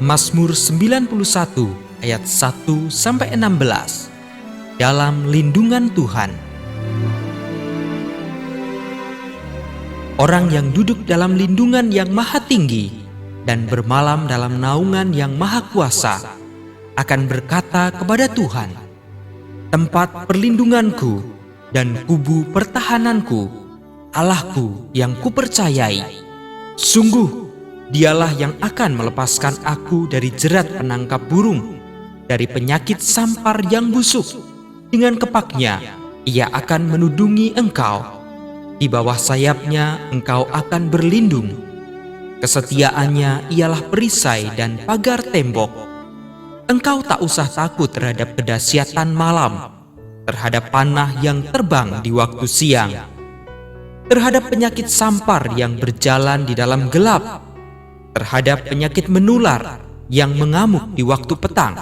Mazmur 91 ayat 1-16. Dalam lindungan Tuhan. Orang yang duduk dalam lindungan yang maha tinggi dan bermalam dalam naungan yang maha kuasa akan berkata kepada Tuhan, tempat perlindunganku dan kubu pertahananku, Allahku yang kupercayai. Sungguh, Dialah yang akan melepaskan aku dari jerat penangkap burung, dari penyakit sampar yang busuk. Dengan kepaknya, Ia akan menudungi engkau. Di bawah sayapnya engkau akan berlindung. Kesetiaannya ialah perisai dan pagar tembok. Engkau tak usah takut terhadap kedahsyatan malam, terhadap panah yang terbang di waktu siang, terhadap penyakit sampar yang berjalan di dalam gelap, terhadap penyakit menular yang mengamuk di waktu petang.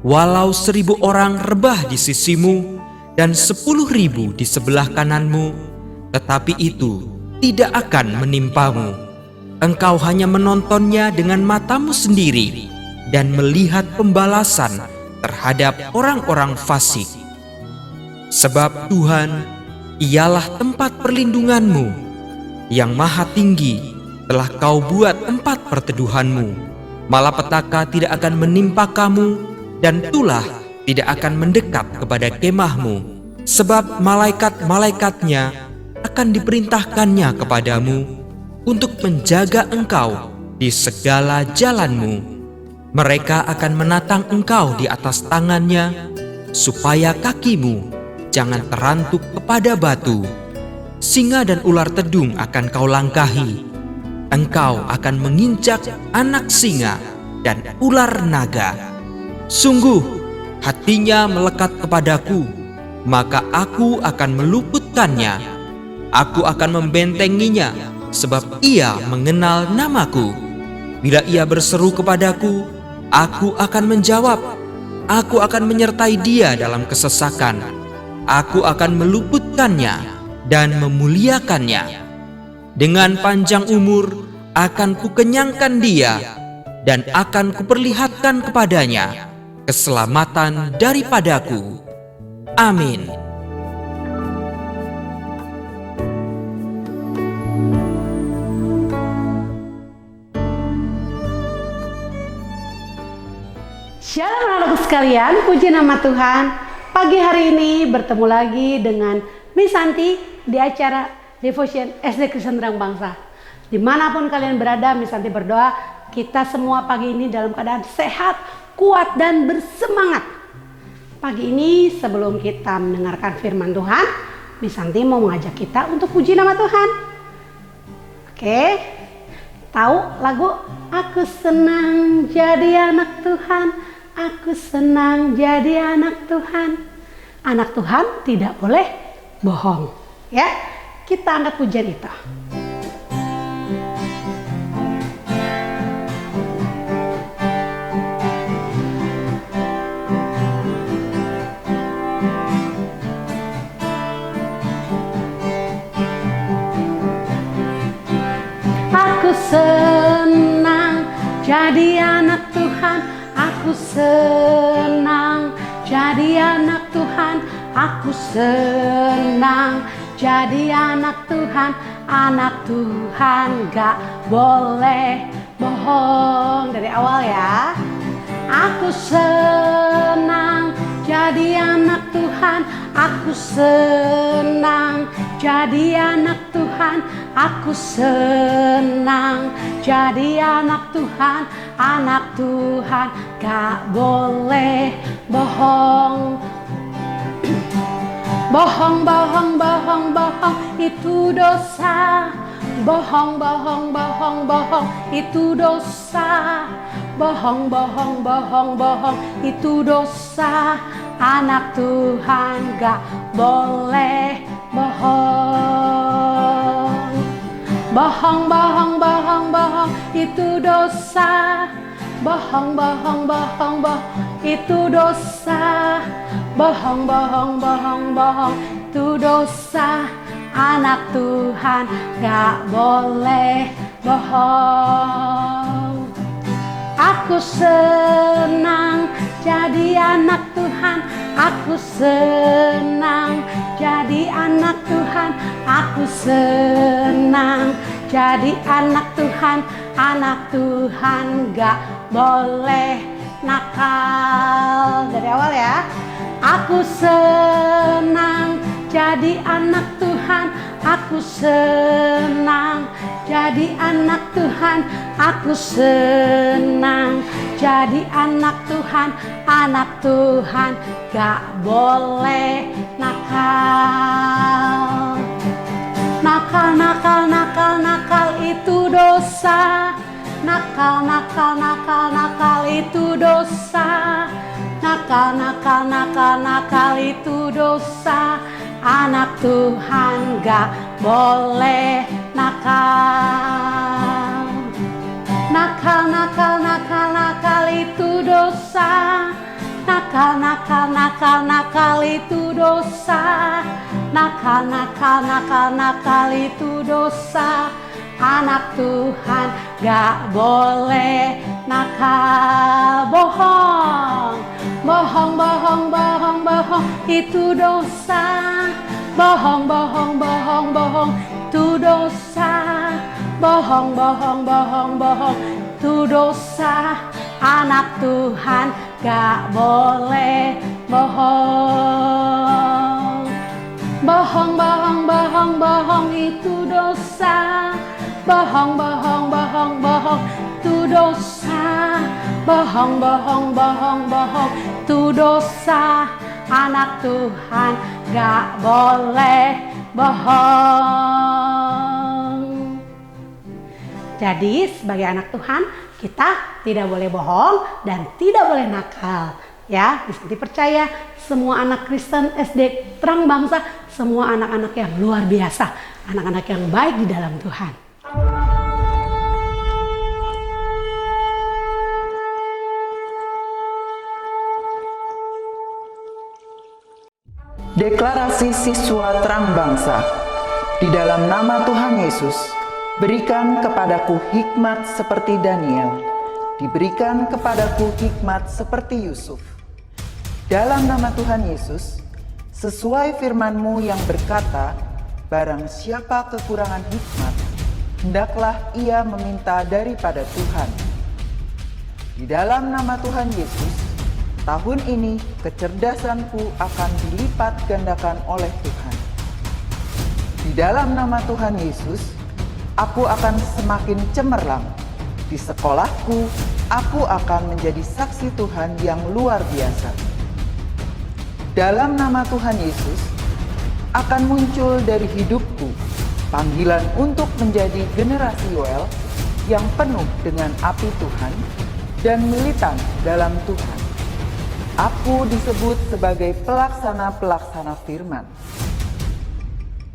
Walau 1.000 orang rebah di sisimu dan 10.000 di sebelah kananmu, tetapi itu tidak akan menimpamu. Engkau hanya menontonnya dengan matamu sendiri dan melihat pembalasan terhadap orang-orang fasik. Sebab Tuhan ialah tempat perlindunganmu, yang maha tinggi telah kau buat tempat perteduhanmu. Malapetaka tidak akan menimpa kamu, dan tulah tidak akan mendekat kepada kemahmu. Sebab malaikat-malaikatnya akan diperintahkannya kepadamu untuk menjaga engkau di segala jalanmu. Mereka akan menatang engkau di atas tangannya, supaya kakimu jangan terantuk kepada batu. Singa dan ular tedung akan kau langkahi. Engkau akan menginjak anak singa dan ular naga. Sungguh, hatinya melekat kepadaku, maka aku akan meluputkannya. Aku akan membentenginya, sebab ia mengenal namaku. Bila ia berseru kepadaku, aku akan menjawab. Aku akan menyertai dia dalam kesesakan. Aku akan meluputkannya dan memuliakannya. Dengan panjang umur akan kukenyangkan dia, dan akan kuperlihatkan kepadanya keselamatan daripadaku. Amin. Shalom anak-anakku sekalian, puji nama Tuhan. Pagi hari ini bertemu lagi dengan Miss Santi di acara Devotion SD Kristen Terang Bangsa. Dimanapun kalian berada, Miss Santi berdoa kita semua pagi ini dalam keadaan sehat, kuat, dan bersemangat. Pagi ini sebelum kita mendengarkan firman Tuhan, Miss Santi mau mengajak kita untuk puji nama Tuhan. Oke, tahu lagu Aku senang jadi anak Tuhan, aku senang jadi anak Tuhan. Anak Tuhan tidak boleh bohong, ya. Kita angkat pujian itu. Aku senang jadi anak Tuhan, aku senang jadi anak Tuhan, aku senang jadi anak Tuhan. Anak Tuhan gak boleh bohong. Dari awal ya. Aku senang jadi anak Tuhan, aku senang jadi anak Tuhan, aku senang jadi anak Tuhan. Anak Tuhan gak boleh bohong. Bohong, bohong, bohong, bohong, itu dosa. Bohong, bohong, bohong, bohong, itu dosa. Bohong, bohong, bohong, bohong, itu dosa. Anak Tuhan gak boleh bohong. Bohong, bohong, bohong, bohong, itu dosa. Bohong, bohong, bohong, bohong, itu dosa. Bohong, bohong, bohong, bohong, itu dosa. Anak Tuhan gak boleh bohong. Aku senang jadi anak Tuhan. Aku senang jadi anak Tuhan. Aku senang jadi anak Tuhan. Anak Tuhan gak boleh nakal. Dari awal ya. Aku senang jadi anak Tuhan. Aku senang jadi anak Tuhan. Aku senang jadi anak Tuhan. Anak Tuhan gak boleh nakal. Nakal, nakal, nakal, nakal itu dosa. Nakal, nakal, nakal, nakal itu dosa. Nakal, nakal, nakal, nakal itu dosa. Anak Tuhan gak boleh nakal. Nakal, nakal, nakal, nakal itu dosa. Nakal, nakal, nakal, nakal itu dosa. Nakal, nakal, nakal, nakal itu dosa. Anak Tuhan gak boleh nakal. Bohong, bohong, bohong, bohong, bohong itu dosa. Bohong, bohong, bohong, bohong itu dosa. Bohong, bohong, bohong, bohong itu dosa. Anak Tuhan gak boleh bohong. Bohong, bohong, bohong, bohong itu dosa. Bohong, bohong, bohong, bohong itu dosa. Bohong, bohong, bohong, bohong itu dosa. Anak Tuhan gak boleh bohong. Jadi sebagai anak Tuhan kita tidak boleh bohong dan tidak boleh nakal. Ya, Misanti percaya semua anak Kristen SD Terang Bangsa, semua anak-anak yang luar biasa, anak-anak yang baik di dalam Tuhan. Deklarasi siswa Terang Bangsa. Di dalam nama Tuhan Yesus, berikan kepadaku hikmat seperti Daniel. Diberikan kepadaku hikmat seperti Yusuf. Dalam nama Tuhan Yesus, sesuai firman-Mu yang berkata, barang siapa kekurangan hikmat, hendaklah ia meminta daripada Tuhan. Di dalam nama Tuhan Yesus, tahun ini kecerdasanku akan dilipat gandakan oleh Tuhan. Di dalam nama Tuhan Yesus, aku akan semakin cemerlang. Di sekolahku, aku akan menjadi saksi Tuhan yang luar biasa. Dalam nama Tuhan Yesus, akan muncul dari hidupku panggilan untuk menjadi generasi Yoel yang penuh dengan api Tuhan dan militan dalam Tuhan. Aku disebut sebagai pelaksana-pelaksana firman.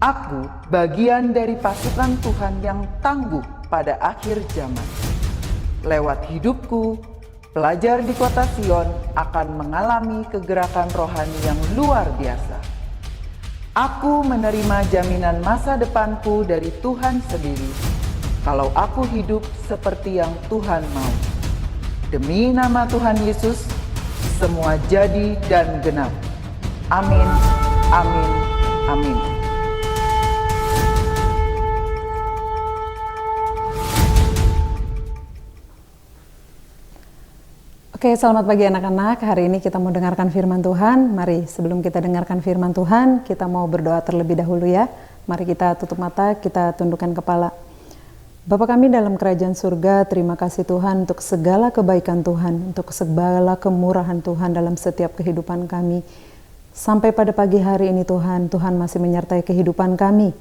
Aku bagian dari pasukan Tuhan yang tangguh pada akhir zaman. Lewat hidupku, pelajar di kota Sion akan mengalami kegerakan rohani yang luar biasa. Aku menerima jaminan masa depanku dari Tuhan sendiri, kalau aku hidup seperti yang Tuhan mau. Demi nama Tuhan Yesus, semua jadi dan genap. Amin, amin, amin. Oke, selamat pagi anak-anak. Hari ini kita mau dengarkan firman Tuhan. Mari sebelum kita dengarkan firman Tuhan, kita mau berdoa terlebih dahulu ya. Mari kita tutup mata, kita tundukkan kepala. Bapa kami dalam kerajaan surga, terima kasih Tuhan untuk segala kebaikan Tuhan, untuk segala kemurahan Tuhan dalam setiap kehidupan kami. Sampai pada pagi hari ini Tuhan, Tuhan masih menyertai kehidupan kami.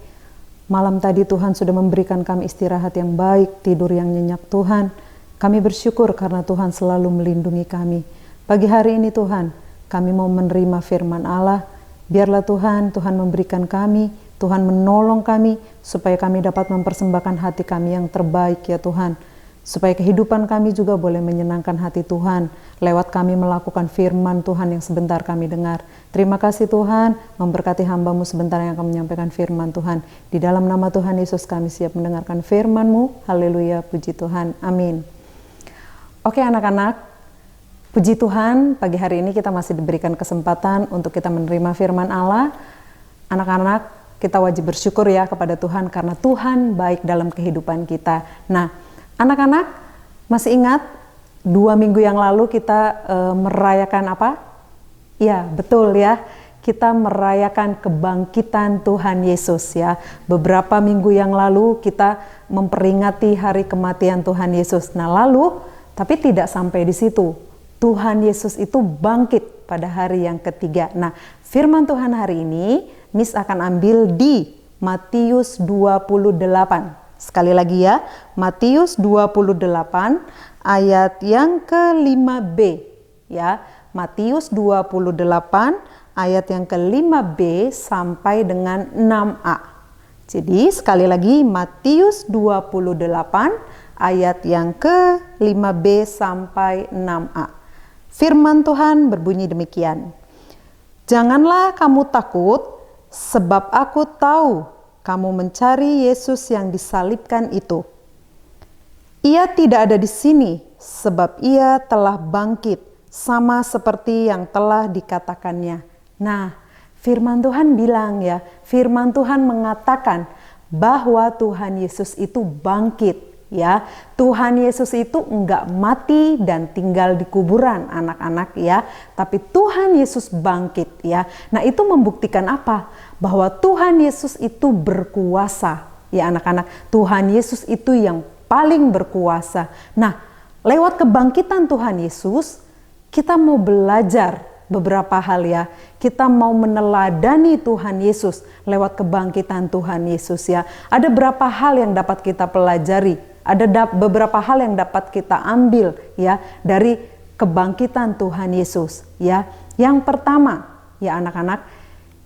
Malam tadi Tuhan sudah memberikan kami istirahat yang baik, tidur yang nyenyak Tuhan. Kami bersyukur karena Tuhan selalu melindungi kami. Pagi hari ini Tuhan, kami mau menerima firman Allah. Biarlah Tuhan memberikan kami, Tuhan menolong kami, supaya kami dapat mempersembahkan hati kami yang terbaik ya Tuhan. Supaya kehidupan kami juga boleh menyenangkan hati Tuhan, lewat kami melakukan firman Tuhan yang sebentar kami dengar. Terima kasih Tuhan, memberkati hamba-Mu sebentar yang akan menyampaikan firman Tuhan. Di dalam nama Tuhan Yesus kami siap mendengarkan firman-Mu. Haleluya, puji Tuhan. Amin. Oke anak-anak, puji Tuhan pagi hari ini kita masih diberikan kesempatan untuk kita menerima firman Allah. Anak-anak, kita wajib bersyukur ya kepada Tuhan karena Tuhan baik dalam kehidupan kita. Nah, anak-anak masih ingat 2 minggu yang lalu kita merayakan apa? Ya, betul ya. Kita merayakan kebangkitan Tuhan Yesus ya. Beberapa minggu yang lalu kita memperingati hari kematian Tuhan Yesus. Nah, lalu tapi tidak sampai di situ. Tuhan Yesus itu bangkit pada hari yang ketiga. Nah, firman Tuhan hari ini Miss akan ambil di Matius 28. Sekali lagi ya, Matius 28 ayat yang ke-5b ya. Matius 28 ayat yang ke-5b sampai dengan 6a. Jadi sekali lagi Matius 28 ayat yang ke-5b sampai 6a. Firman Tuhan berbunyi demikian. Janganlah kamu takut, sebab aku tahu kamu mencari Yesus yang disalibkan itu. Ia tidak ada di sini, sebab ia telah bangkit, sama seperti yang telah dikatakannya. Nah, firman Tuhan bilang ya, firman Tuhan mengatakan bahwa Tuhan Yesus itu bangkit. Ya, Tuhan Yesus itu enggak mati dan tinggal di kuburan anak-anak ya, tapi Tuhan Yesus bangkit ya. Nah, itu membuktikan apa? Bahwa Tuhan Yesus itu berkuasa ya anak-anak. Tuhan Yesus itu yang paling berkuasa. Nah, lewat kebangkitan Tuhan Yesus, kita mau belajar beberapa hal ya. Kita mau meneladani Tuhan Yesus lewat kebangkitan Tuhan Yesus ya. Ada berapa hal yang dapat kita pelajari? Ada beberapa hal yang dapat kita ambil ya dari kebangkitan Tuhan Yesus ya. Yang pertama ya anak-anak,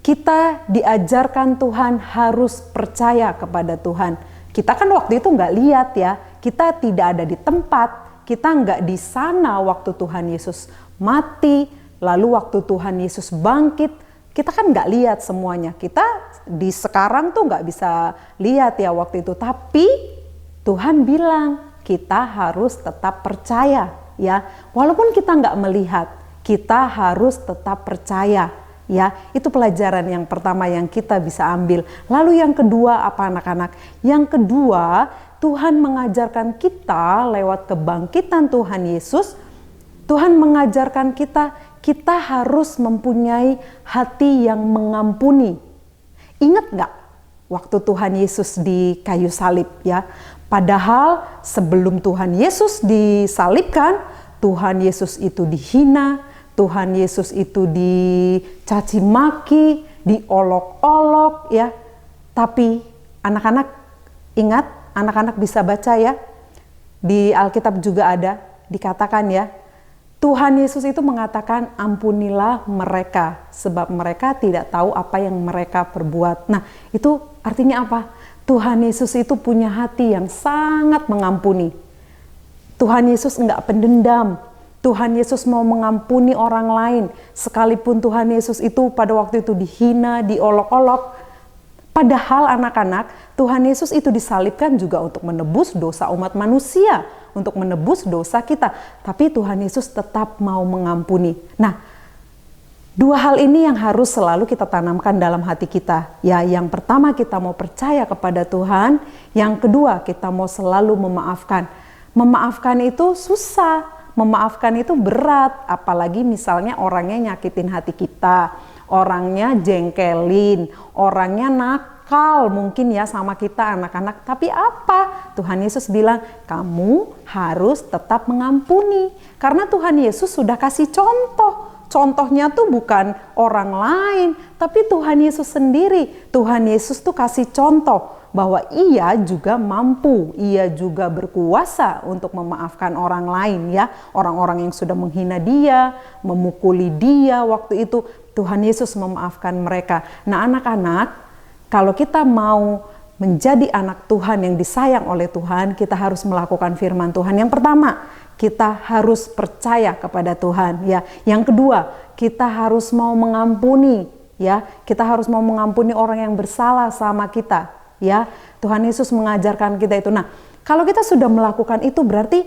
kita diajarkan Tuhan harus percaya kepada Tuhan. Kita kan waktu itu nggak lihat ya, kita tidak ada di tempat, kita nggak di sana waktu Tuhan Yesus mati, lalu waktu Tuhan Yesus bangkit, kita kan nggak lihat semuanya. Kita di sekarang tuh nggak bisa lihat ya waktu itu, tapi Tuhan bilang kita harus tetap percaya ya. Walaupun kita nggak melihat, kita harus tetap percaya ya. Itu pelajaran yang pertama yang kita bisa ambil. Lalu yang kedua apa anak-anak? Yang kedua, Tuhan mengajarkan kita lewat kebangkitan Tuhan Yesus. Tuhan mengajarkan kita harus mempunyai hati yang mengampuni. Ingat nggak waktu Tuhan Yesus di kayu salib ya? Padahal sebelum Tuhan Yesus disalibkan, Tuhan Yesus itu dihina, Tuhan Yesus itu dicaci maki, diolok-olok ya. Tapi anak-anak ingat, anak-anak bisa baca ya. Di Alkitab juga ada dikatakan ya. Tuhan Yesus itu mengatakan ampunilah mereka sebab mereka tidak tahu apa yang mereka perbuat. Nah, itu artinya apa? Tuhan Yesus itu punya hati yang sangat mengampuni. Tuhan Yesus enggak pendendam. Tuhan Yesus mau mengampuni orang lain. Sekalipun Tuhan Yesus itu pada waktu itu dihina, diolok-olok. Padahal anak-anak, Tuhan Yesus itu disalibkan juga untuk menebus dosa umat manusia. Untuk menebus dosa kita. Tapi Tuhan Yesus tetap mau mengampuni. Nah, dua hal ini yang harus selalu kita tanamkan dalam hati kita. Ya, yang pertama kita mau percaya kepada Tuhan. Yang kedua kita mau selalu memaafkan. Memaafkan itu susah. Memaafkan itu berat. Apalagi misalnya orangnya nyakitin hati kita. Orangnya jengkelin. Orangnya nakal mungkin ya sama kita anak-anak. Tapi apa? Tuhan Yesus bilang kamu harus tetap mengampuni. Karena Tuhan Yesus sudah kasih contoh. Contohnya tuh bukan orang lain, tapi Tuhan Yesus sendiri. Tuhan Yesus tuh kasih contoh bahwa ia juga mampu, ia juga berkuasa untuk memaafkan orang lain ya. Orang-orang yang sudah menghina dia, memukuli dia waktu itu, Tuhan Yesus memaafkan mereka. Nah anak-anak, kalau kita mau menjadi anak Tuhan yang disayang oleh Tuhan, kita harus melakukan firman Tuhan. Yang pertama, kita harus percaya kepada Tuhan ya. Yang kedua, kita harus mau mengampuni ya. Kita harus mau mengampuni orang yang bersalah sama kita ya. Tuhan Yesus mengajarkan kita itu. Nah, kalau kita sudah melakukan itu berarti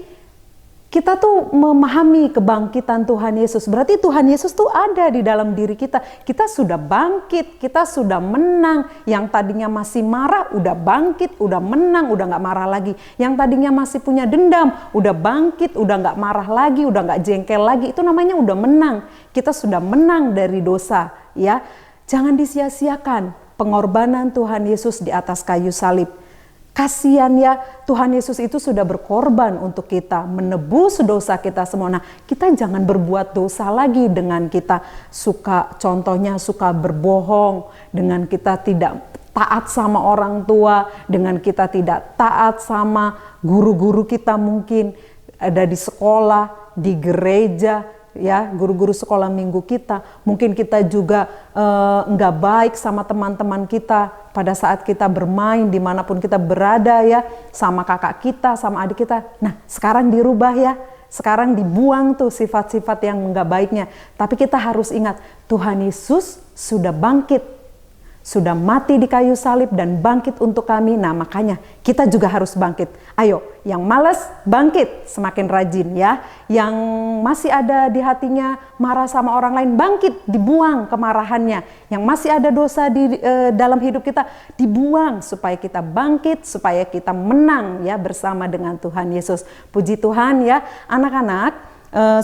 Kita tuh memahami kebangkitan Tuhan Yesus. Berarti Tuhan Yesus tuh ada di dalam diri kita. Kita sudah bangkit, kita sudah menang. Yang tadinya masih marah, udah bangkit, udah menang, udah gak marah lagi. Yang tadinya masih punya dendam, udah bangkit, udah gak marah lagi, udah gak jengkel lagi. Itu namanya udah menang. Kita sudah menang dari dosa, ya. Jangan disia-siakan pengorbanan Tuhan Yesus di atas kayu salib. Kasihan ya, Tuhan Yesus itu sudah berkorban untuk kita, menebus dosa kita semua. Nah, kita jangan berbuat dosa lagi dengan kita contohnya suka berbohong, dengan kita tidak taat sama orang tua, dengan kita tidak taat sama guru-guru kita mungkin ada di sekolah, di gereja, ya, guru-guru sekolah minggu kita. Mungkin kita juga nggak baik sama teman-teman kita pada saat kita bermain dimanapun kita berada, ya, sama kakak kita, sama adik kita. Nah, sekarang dirubah ya, sekarang dibuang tuh sifat-sifat yang nggak baiknya. Tapi kita harus ingat, Tuhan Yesus sudah bangkit, sudah mati di kayu salib dan bangkit untuk kami. Nah, makanya kita juga harus bangkit. Ayo, yang malas bangkit, semakin rajin ya. Yang masih ada di hatinya marah sama orang lain, bangkit, dibuang kemarahannya. Yang masih ada dosa di dalam hidup kita, dibuang supaya kita bangkit, supaya kita menang ya bersama dengan Tuhan Yesus. Puji Tuhan ya. Anak-anak,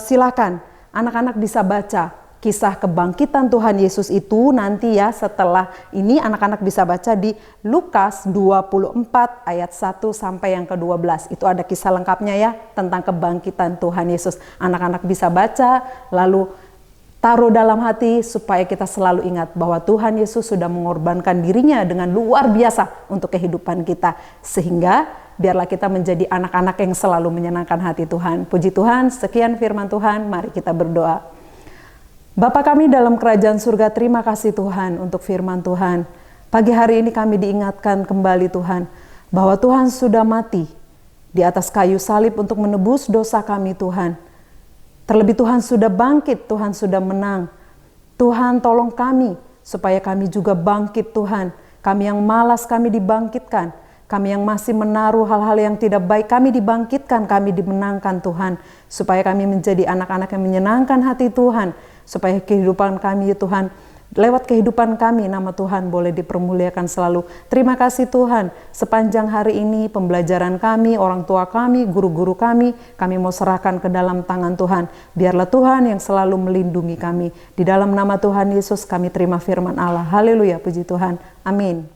silakan anak-anak bisa baca kisah kebangkitan Tuhan Yesus itu nanti ya. Setelah ini anak-anak bisa baca di Lukas 24 ayat 1 sampai yang ke-12. Itu ada kisah lengkapnya ya tentang kebangkitan Tuhan Yesus. Anak-anak bisa baca lalu taruh dalam hati supaya kita selalu ingat bahwa Tuhan Yesus sudah mengorbankan dirinya dengan luar biasa untuk kehidupan kita. Sehingga biarlah kita menjadi anak-anak yang selalu menyenangkan hati Tuhan. Puji Tuhan, sekian firman Tuhan, mari kita berdoa. Bapa kami dalam kerajaan surga, terima kasih Tuhan untuk firman Tuhan. Pagi hari ini kami diingatkan kembali Tuhan, bahwa Tuhan sudah mati di atas kayu salib untuk menebus dosa kami Tuhan. Terlebih Tuhan sudah bangkit, Tuhan sudah menang. Tuhan tolong kami supaya kami juga bangkit Tuhan. Kami yang malas kami dibangkitkan. Kami yang masih menaruh hal-hal yang tidak baik, kami dibangkitkan, kami dimenangkan Tuhan. Supaya kami menjadi anak-anak yang menyenangkan hati Tuhan. Supaya kehidupan kami Tuhan, lewat kehidupan kami nama Tuhan boleh dipermuliakan selalu. Terima kasih Tuhan, sepanjang hari ini pembelajaran kami, orang tua kami, guru-guru kami mau serahkan ke dalam tangan Tuhan. Biarlah Tuhan yang selalu melindungi kami. Di dalam nama Tuhan Yesus kami terima firman Allah. Haleluya, puji Tuhan. Amin.